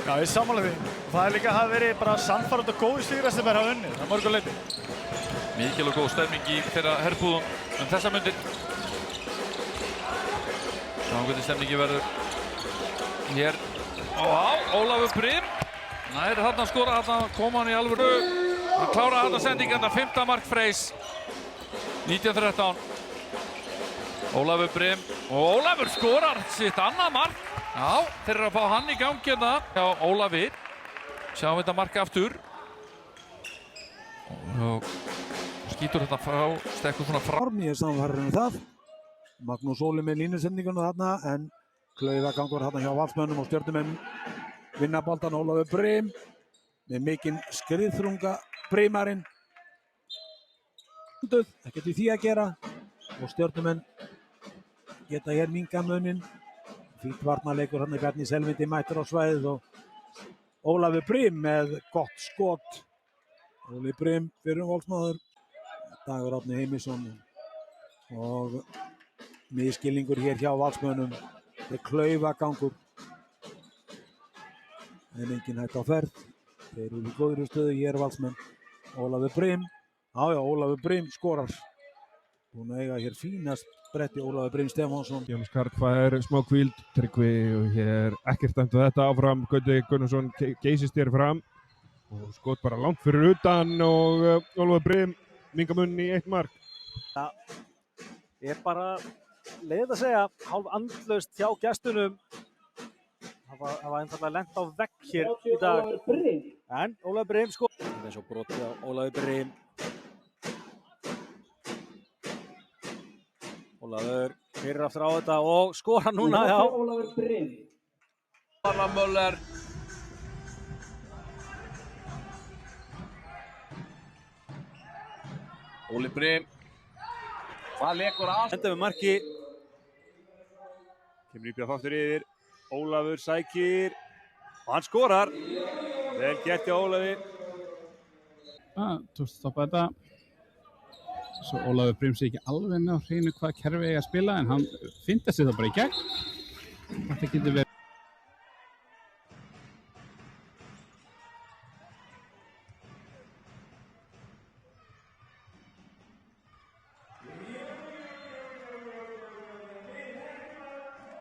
Já, ég sammála því. Það líka hafa verið bara sannfærandi og góði sigrar sem hafa unnið, það mörgu leyti. Mikil og góð stemming í þeirra herbúðum þessa mundir. Sjáum hvernig stemningi verður hér. Ólafur Brim. Nær þarna skora, þarna kom hann í alvöru. Hann kláraði þarna sendingarna, 5. mark Freys. 19-13. Ólafur Brim og Ólafur skorar sitt annað mark. Já, þeir eru að fá hann í gangi hérna hjá Ólafi. Sjáum þetta mark aftur. Og skýtur þetta frá, stekkur svona frá. Ég samfærður það. Magnús Óli með línusendinguna þarna, en klaufagangur þarna hjá Valsmönnum og Stjörnumenn vinna boltan. Ólafur Brim með mikinn skriðþrunga Brimarinn. Ekkert í því að gera og Stjörnumenn geta hér minnka munin. Fínt varnarleikur hann í Bjarni Selvindi mættur á svæðið og Ólafur Brim með gott skot. Óli Brim fyrir Valsmaður. Dagur Árni Heimisson og misskilningur hér hjá Valsmönnum. Þetta er klaufagangur en engin hætt á ferð. Þeir eru í góðri stöðu hér Valsmenn. Ólafur Brim, Ólafur Brim skorar. Búinn að eiga hér fínast bretti Ólafur Brim Stefánsson. Jónas Karl fær smá hvíld, Tryggvi og hér ekkert dæmt á þetta áfram. Gauti Gunnarsson geysist hér fram og skot bara langt fyrir utan og Ólafur Brim minnkar munn í 1 mark. Það er bara leiðið að segja hálf andlaust hjá gestunum. Það var einfallega lent á vegg hér í dag. En Ólafur Brim sko. Það er svo brotið á Ólafur Brim. Ólafur fyrir aftur á þetta og skora núna, já. Ólafur Brim. Arnar Möller. Óli Brim. Það lekur allt. Enda við marki. Kemur íbjað þáttur yfir. Ólafur sækir og hann skorar. Vel gert hjá Ólafi. Tókst að stoppa þetta. Svo Ólafur Brim sé ekki alveg með á hreinu hvað kerfi eiga að spila en hann fyndast þetta bara í gegn. Þetta getur verið